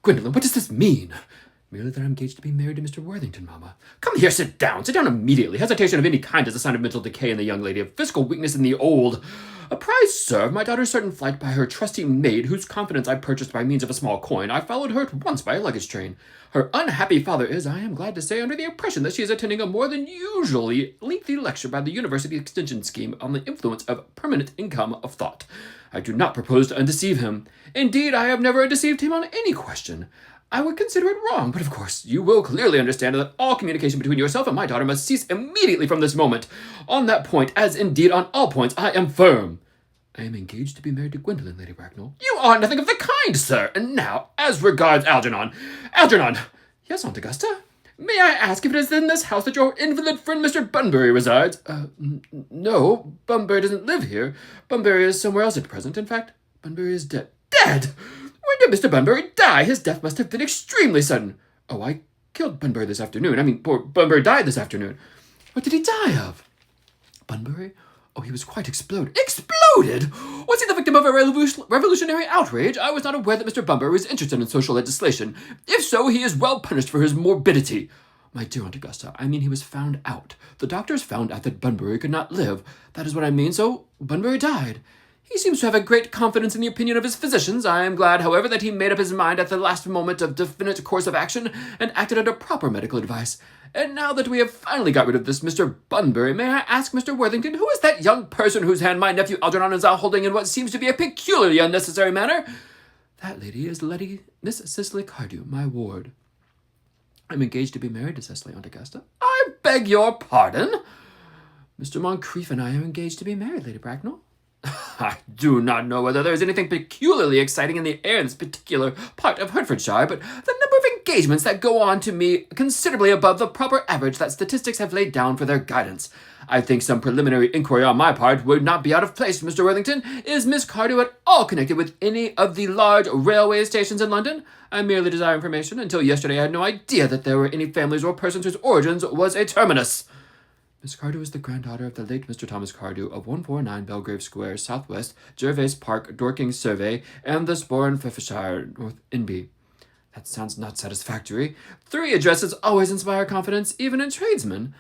Gwendolen, what does this mean? Merely that I'm engaged to be married to Mr. Worthington, Mamma. Come here, sit down. Sit down immediately. Hesitation of any kind is a sign of mental decay in the young lady, of physical weakness in the old. Apprised, sir, of my daughter's certain flight by her trusty maid, whose confidence I purchased by means of a small coin, I followed her at once by a luggage train. Her unhappy father is, I am glad to say, under the impression that she is attending a more than usually lengthy lecture by the University Extension Scheme on the influence of permanent income of thought. I do not propose to undeceive him. Indeed, I have never undeceived him on any question. I would consider it wrong, but of course you will clearly understand that all communication between yourself and my daughter must cease immediately from this moment. On that point, as indeed on all points, I am firm. I am engaged to be married to Gwendolen, Lady Bracknell. You are nothing of the kind, sir. And now, as regards Algernon. Algernon! Yes, Aunt Augusta? May I ask if it is in this house that your invalid friend Mr. Bunbury resides? No, Bunbury doesn't live here. Bunbury is somewhere else at present. In fact, Bunbury is dead. Dead? When did Mr. Bunbury die? His death must have been extremely sudden. Oh, I killed Bunbury this afternoon. Poor Bunbury died this afternoon. What did he die of? Bunbury? Oh, he was quite exploded. Exploded? Was he the victim of a revolutionary outrage? I was not aware that Mr. Bunbury was interested in social legislation. If so, he is well punished for his morbidity. My dear Aunt Augusta, he was found out. The doctors found out that Bunbury could not live. That is what I mean, so Bunbury died. He seems to have a great confidence in the opinion of his physicians. I am glad, however, that he made up his mind at the last moment of definite course of action and acted under proper medical advice. And now that we have finally got rid of this Mr. Bunbury, may I ask Mr. Worthington, who is that young person whose hand my nephew Algernon is now holding in what seems to be a peculiarly unnecessary manner? That lady is Miss Cicely Cardew, my ward. I'm engaged to be married to Cicely, Aunt Augusta. I beg your pardon? Mr. Moncrief and I are engaged to be married, Lady Bracknell. I do not know whether there is anything peculiarly exciting in the air in this particular part of Hertfordshire, but the number of engagements that go on to me considerably above the proper average that statistics have laid down for their guidance. I think some preliminary inquiry on my part would not be out of place, Mr. Worthington. Is Miss Cardew at all connected with any of the large railway stations in London? I merely desire information. Until yesterday, I had no idea that there were any families or persons whose origins was a terminus. Miss Cardew is the granddaughter of the late Mr. Thomas Cardew of 149 Belgrave Square, Southwest, Gervase Park, Dorking Survey, and the Sporran Forfarshire, North Inby. That sounds not satisfactory. 3 addresses always inspire confidence, even in tradesmen.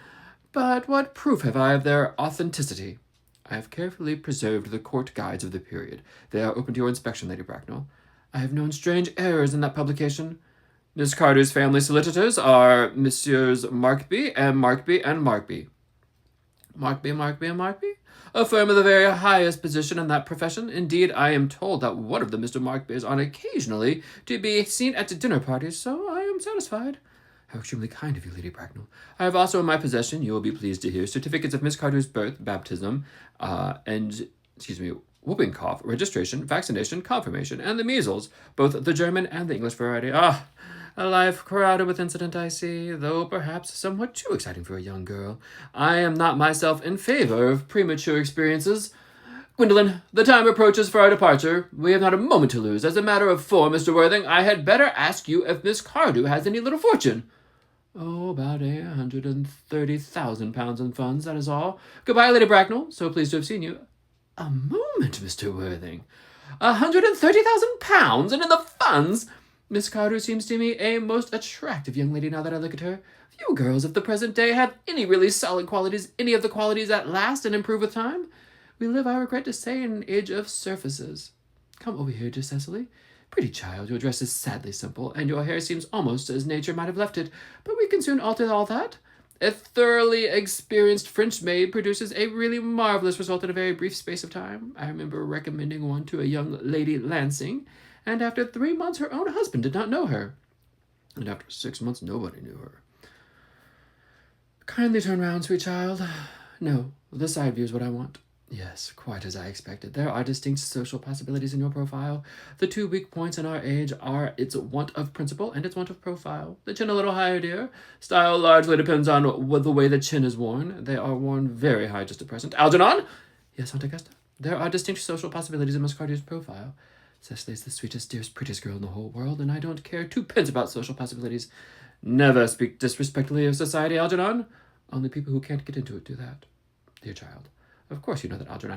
But what proof have I of their authenticity? I have carefully preserved the court guides of the period. They are open to your inspection, Lady Bracknell. I have known strange errors in that publication. Miss Carters' family solicitors are Messrs. Markby and Markby and Markby. Markby and Markby? A firm of the very highest position in that profession. Indeed, I am told that one of the Mr. Markbys are occasionally to be seen at dinner parties, so I am satisfied. How extremely kind of you, Lady Bracknell. I have also in my possession, you will be pleased to hear, certificates of Miss Carter's birth, baptism, whooping cough, registration, vaccination, confirmation, and the measles, both the German and the English variety. A life crowded with incident, I see, though perhaps somewhat too exciting for a young girl. I am not myself in favor of premature experiences. Gwendolen, the time approaches for our departure. We have not a moment to lose. As a matter of form, Mr. Worthing, I had better ask you if Miss Cardew has any little fortune. Oh, about £130,000 in funds, that is all. Goodbye, Lady Bracknell. So pleased to have seen you. A moment, Mr. Worthing. £130,000, and in the funds? Miss Cardew seems to me a most attractive young lady now that I look at her. Few girls of the present day have any really solid qualities, any of the qualities that last and improve with time. We live, I regret to say, in an age of surfaces. Come over here, dear Cecily. Pretty child, your dress is sadly simple, and your hair seems almost as nature might have left it, but we can soon alter all that. A thoroughly experienced French maid produces a really marvelous result in a very brief space of time. I remember recommending one to a young Lady Lansing, and after 3 months her own husband did not know her. And after 6 months nobody knew her. Kindly turn round, sweet child. No, the side view is what I want. Yes, quite as I expected. There are distinct social possibilities in your profile. The 2 weak points in our age are its want of principle and its want of profile. The chin a little higher, dear. Style largely depends on the way the chin is worn. They are worn very high just at present. Algernon? Yes, Aunt Augusta? There are distinct social possibilities in Miss Cardew's profile. Cecily's the sweetest, dearest, prettiest girl in the whole world, and I don't care 2 pence about social possibilities. Never speak disrespectfully of society, Algernon. Only people who can't get into it do that. Dear child, of course you know that Algernon